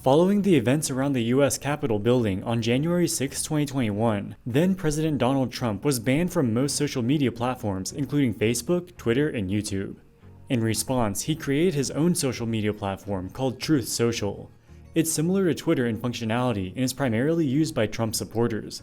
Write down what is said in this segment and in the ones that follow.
Following the events around the US Capitol building on January 6, 2021, then President Donald Trump was banned from most social media platforms including Facebook, Twitter, and YouTube. In response, he created his own social media platform called Truth Social. It's similar to Twitter in functionality and is primarily used by Trump supporters.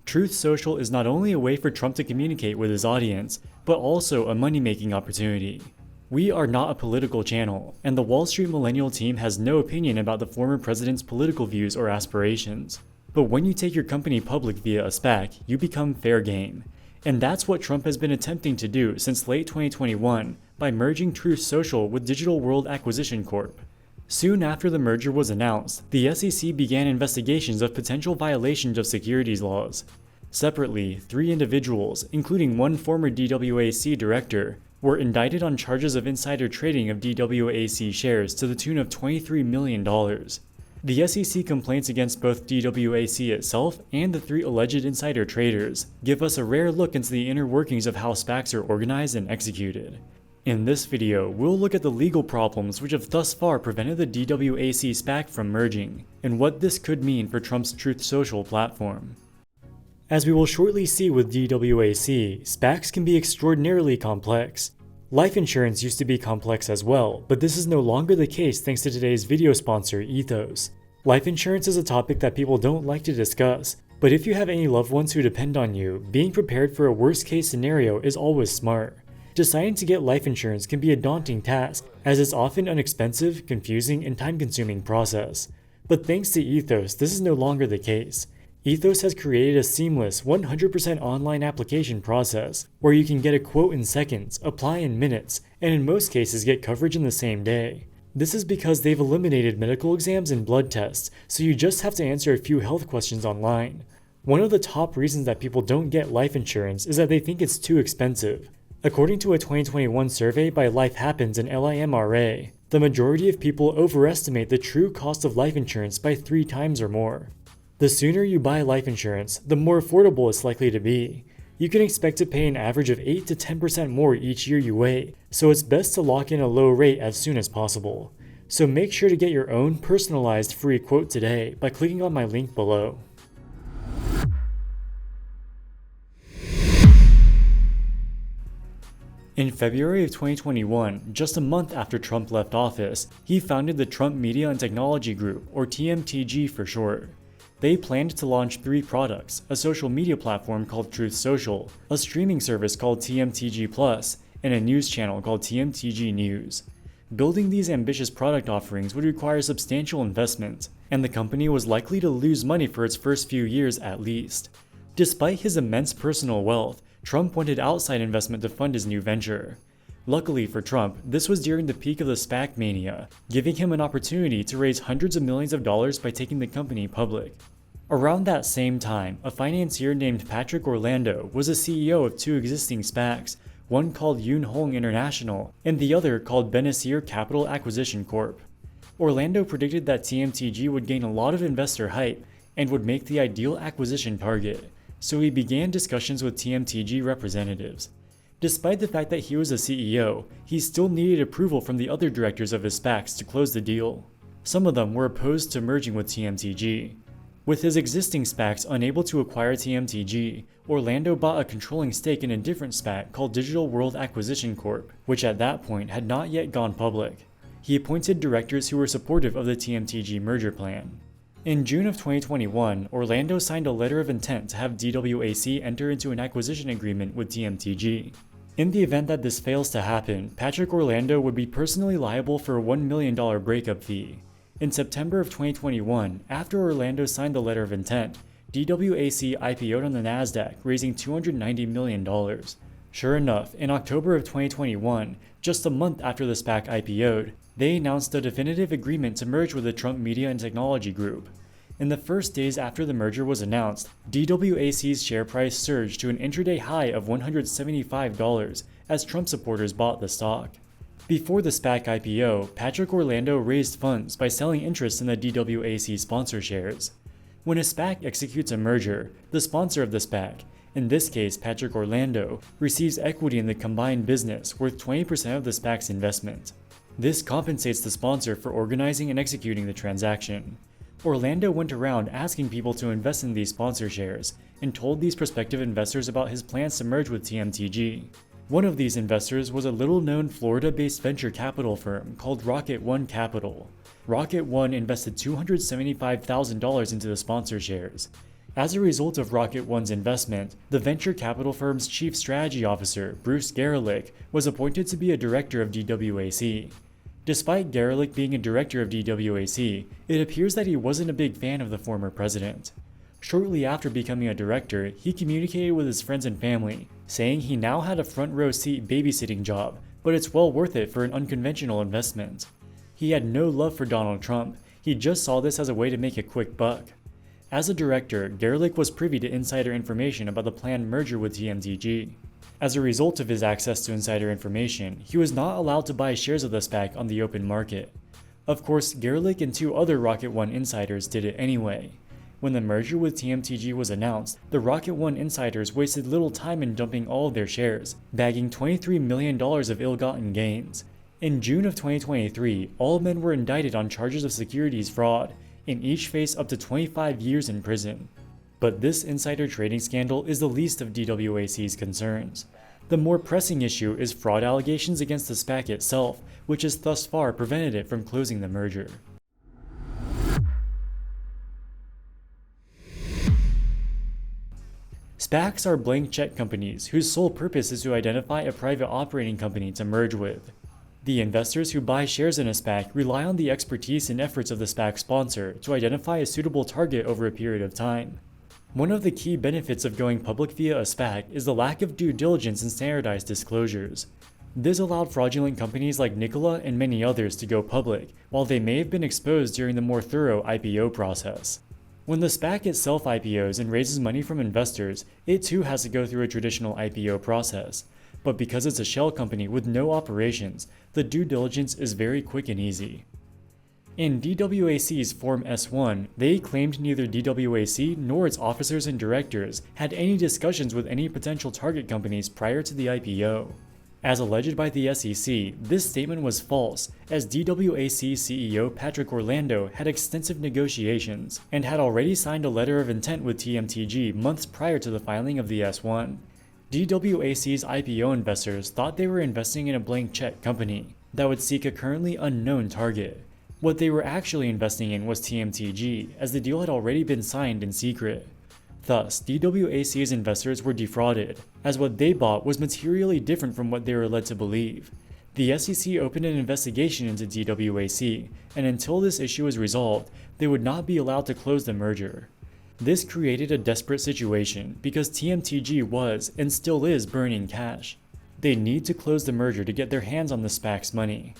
Truth Social is not only a way for Trump to communicate with his audience, but also a money-making opportunity. We are not a political channel, and the Wall Street Millennial team has no opinion about the former president's political views or aspirations. But when you take your company public via a SPAC, you become fair game. And that's what Trump has been attempting to do since late 2021 by merging Truth Social with Digital World Acquisition Corp. Soon after the merger was announced, the SEC began investigations of potential violations of securities laws. Separately, 3 individuals, including one former DWAC director, were indicted on charges of insider trading of DWAC shares to the tune of $23 million. The SEC complaints against both DWAC itself and the 3 alleged insider traders give us a rare look into the inner workings of how SPACs are organized and executed. In this video, we'll look at the legal problems which have thus far prevented the DWAC SPAC from merging, and what this could mean for Trump's Truth Social platform. As we will shortly see with DWAC, SPACs can be extraordinarily complex. Life insurance used to be complex as well, but this is no longer the case thanks to today's video sponsor, Ethos. Life insurance is a topic that people don't like to discuss, but if you have any loved ones who depend on you, being prepared for a worst-case scenario is always smart. Deciding to get life insurance can be a daunting task, as it's often an expensive, confusing, and time-consuming process. But thanks to Ethos, this is no longer the case. Ethos has created a seamless, 100% online application process, where you can get a quote in seconds, apply in minutes, and in most cases get coverage in the same day. This is because they've eliminated medical exams and blood tests, so you just have to answer a few health questions online. One of the top reasons that people don't get life insurance is that they think it's too expensive. According to a 2021 survey by Life Happens and LIMRA, the majority of people overestimate the true cost of life insurance by 3 times or more. The sooner you buy life insurance, the more affordable it's likely to be. You can expect to pay an average of 8 to 10% more each year you wait, so it's best to lock in a low rate as soon as possible. So make sure to get your own personalized free quote today by clicking on my link below. In February of 2021, just a month after Trump left office, he founded the Trump Media and Technology Group, or TMTG for short. They planned to launch 3 products, a social media platform called Truth Social, a streaming service called TMTG Plus, and a news channel called TMTG News. Building these ambitious product offerings would require substantial investment, and the company was likely to lose money for its first few years at least. Despite his immense personal wealth, Trump wanted outside investment to fund his new venture. Luckily for Trump, this was during the peak of the SPAC mania, giving him an opportunity to raise hundreds of millions of dollars by taking the company public. Around that same time, a financier named Patrick Orlando was a CEO of 2 existing SPACs, one called Yun Hong International and the other called Benessere Capital Acquisition Corp. Orlando predicted that TMTG would gain a lot of investor hype and would make the ideal acquisition target, so he began discussions with TMTG representatives. Despite the fact that he was a CEO, he still needed approval from the other directors of his SPACs to close the deal. Some of them were opposed to merging with TMTG. With his existing SPACs unable to acquire TMTG, Orlando bought a controlling stake in a different SPAC called Digital World Acquisition Corp, which at that point had not yet gone public. He appointed directors who were supportive of the TMTG merger plan. In June of 2021, Orlando signed a letter of intent to have DWAC enter into an acquisition agreement with TMTG. In the event that this fails to happen, Patrick Orlando would be personally liable for a $1 million breakup fee. In September of 2021, after Orlando signed the letter of intent, DWAC IPO'd on the Nasdaq, raising $290 million. Sure enough, in October of 2021, just a month after the SPAC IPO'd, they announced a definitive agreement to merge with the Trump Media and Technology Group. In the first days after the merger was announced, DWAC's share price surged to an intraday high of $175 as Trump supporters bought the stock. Before the SPAC IPO, Patrick Orlando raised funds by selling interest in the DWAC sponsor shares. When a SPAC executes a merger, the sponsor of the SPAC, in this case Patrick Orlando, receives equity in the combined business worth 20% of the SPAC's investment. This compensates the sponsor for organizing and executing the transaction. Orlando went around asking people to invest in these sponsor shares and told these prospective investors about his plans to merge with TMTG. One of these investors was a little-known Florida-based venture capital firm called Rocket One Capital. Rocket One invested $275,000 into the sponsor shares. As a result of Rocket One's investment, the venture capital firm's chief strategy officer, Bruce Gerlich, was appointed to be a director of DWAC. Despite Gerlich being a director of DWAC, it appears that he wasn't a big fan of the former president. Shortly after becoming a director, he communicated with his friends and family, saying he now had a front-row seat babysitting job, but it's well worth it for an unconventional investment. He had no love for Donald Trump, he just saw this as a way to make a quick buck. As a director, Gerlich was privy to insider information about the planned merger with TMTG. As a result of his access to insider information, he was not allowed to buy shares of the SPAC on the open market. Of course, Gerlich and two other Rocket One insiders did it anyway. When the merger with TMTG was announced, the Rocket One insiders wasted little time in dumping all of their shares, bagging $23 million of ill-gotten gains. In June of 2023, all men were indicted on charges of securities fraud, and each face up to 25 years in prison. But this insider trading scandal is the least of DWAC's concerns. The more pressing issue is fraud allegations against the SPAC itself, which has thus far prevented it from closing the merger. SPACs are blank check companies whose sole purpose is to identify a private operating company to merge with. The investors who buy shares in a SPAC rely on the expertise and efforts of the SPAC sponsor to identify a suitable target over a period of time. One of the key benefits of going public via a SPAC is the lack of due diligence and standardized disclosures. This allowed fraudulent companies like Nikola and many others to go public, while they may have been exposed during the more thorough IPO process. When the SPAC itself IPOs and raises money from investors, it too has to go through a traditional IPO process. But because it's a shell company with no operations, the due diligence is very quick and easy. In DWAC's Form S-1, they claimed neither DWAC nor its officers and directors had any discussions with any potential target companies prior to the IPO. As alleged by the SEC, this statement was false, as DWAC CEO Patrick Orlando had extensive negotiations and had already signed a letter of intent with TMTG months prior to the filing of the S-1. DWAC's IPO investors thought they were investing in a blank check company that would seek a currently unknown target. What they were actually investing in was TMTG, as the deal had already been signed in secret. Thus, DWAC's investors were defrauded, as what they bought was materially different from what they were led to believe. The SEC opened an investigation into DWAC, and until this issue is resolved, they would not be allowed to close the merger. This created a desperate situation because TMTG was, and still is, burning cash. They need to close the merger to get their hands on the SPAC's money.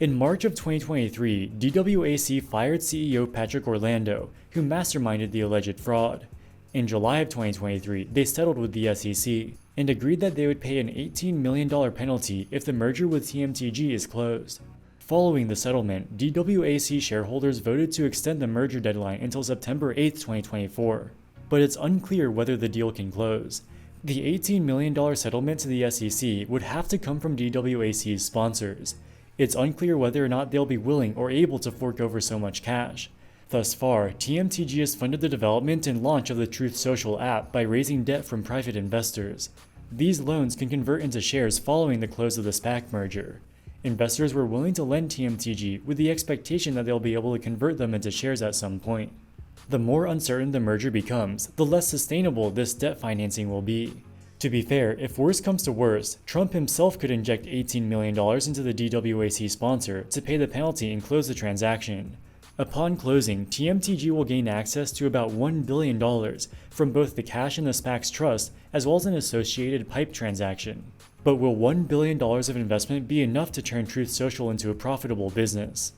In March of 2023, DWAC fired CEO Patrick Orlando, who masterminded the alleged fraud. In July of 2023, they settled with the SEC and agreed that they would pay an $18 million penalty if the merger with TMTG is closed. Following the settlement, DWAC shareholders voted to extend the merger deadline until September 8, 2024, but it's unclear whether the deal can close. The $18 million settlement to the SEC would have to come from DWAC's sponsors. It's unclear whether or not they'll be willing or able to fork over so much cash. Thus far, TMTG has funded the development and launch of the Truth Social app by raising debt from private investors. These loans can convert into shares following the close of the SPAC merger. Investors were willing to lend TMTG with the expectation that they'll be able to convert them into shares at some point. The more uncertain the merger becomes, the less sustainable this debt financing will be. To be fair, if worse comes to worse, Trump himself could inject $18 million into the DWAC sponsor to pay the penalty and close the transaction. Upon closing, TMTG will gain access to about $1 billion from both the cash in the SPAC's trust as well as an associated PIPE transaction. But will $1 billion of investment be enough to turn Truth Social into a profitable business?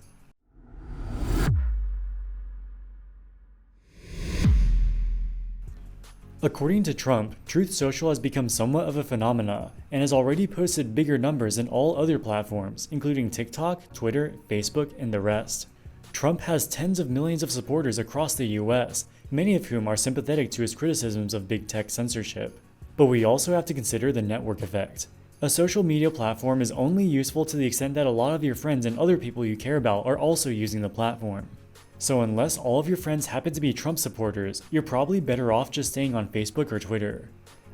According to Trump, Truth Social has become somewhat of a phenomena and has already posted bigger numbers than all other platforms, including TikTok, Twitter, Facebook, and the rest. Trump has tens of millions of supporters across the US, many of whom are sympathetic to his criticisms of big tech censorship. But we also have to consider the network effect. A social media platform is only useful to the extent that a lot of your friends and other people you care about are also using the platform. So unless all of your friends happen to be Trump supporters, you're probably better off just staying on Facebook or Twitter.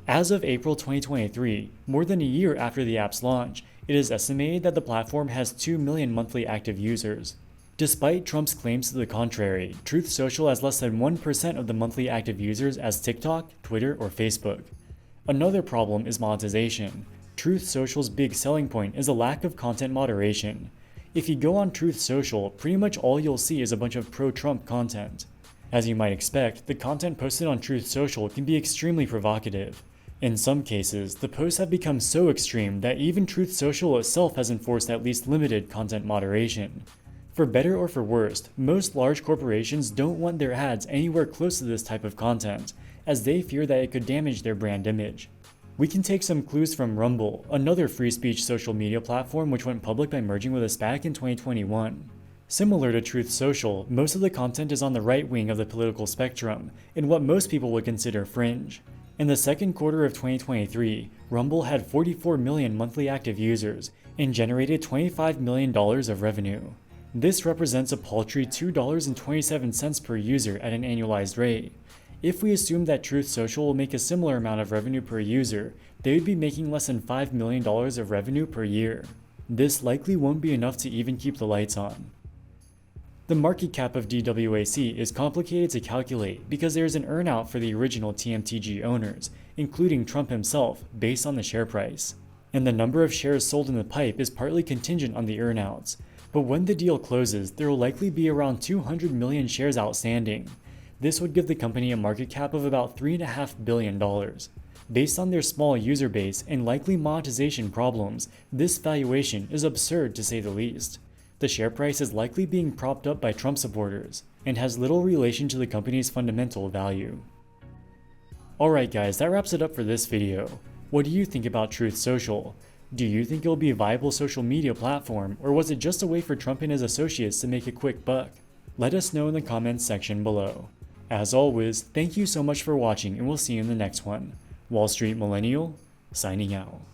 As of April 2023, more than a year after the app's launch, it is estimated that the platform has 2 million monthly active users. Despite Trump's claims to the contrary, Truth Social has less than 1% of the monthly active users as TikTok, Twitter, or Facebook. Another problem is monetization. Truth Social's big selling point is a lack of content moderation. If you go on Truth Social, pretty much all you'll see is a bunch of pro-Trump content. As you might expect, the content posted on Truth Social can be extremely provocative. In some cases, the posts have become so extreme that even Truth Social itself has enforced at least limited content moderation. For better or for worse, most large corporations don't want their ads anywhere close to this type of content, as they fear that it could damage their brand image. We can take some clues from Rumble, another free speech social media platform which went public by merging with a SPAC in 2021. Similar to Truth Social, most of the content is on the right wing of the political spectrum, in what most people would consider fringe. In the second quarter of 2023, Rumble had 44 million monthly active users and generated $25 million of revenue. This represents a paltry $2.27 per user at an annualized rate. If we assume that Truth Social will make a similar amount of revenue per user, they would be making less than $5 million of revenue per year. This likely won't be enough to even keep the lights on. The market cap of DWAC is complicated to calculate because there is an earnout for the original TMTG owners, including Trump himself, based on the share price. And the number of shares sold in the pipe is partly contingent on the earnouts. But when the deal closes, there will likely be around 200 million shares outstanding. This would give the company a market cap of about $3.5 billion. Based on their small user base and likely monetization problems, this valuation is absurd to say the least. The share price is likely being propped up by Trump supporters, and has little relation to the company's fundamental value. Alright guys, that wraps it up for this video. What do you think about Truth Social? Do you think it will be a viable social media platform, or was it just a way for Trump and his associates to make a quick buck? Let us know in the comments section below. As always, thank you so much for watching, and we'll see you in the next one. Wall Street Millennial, signing out.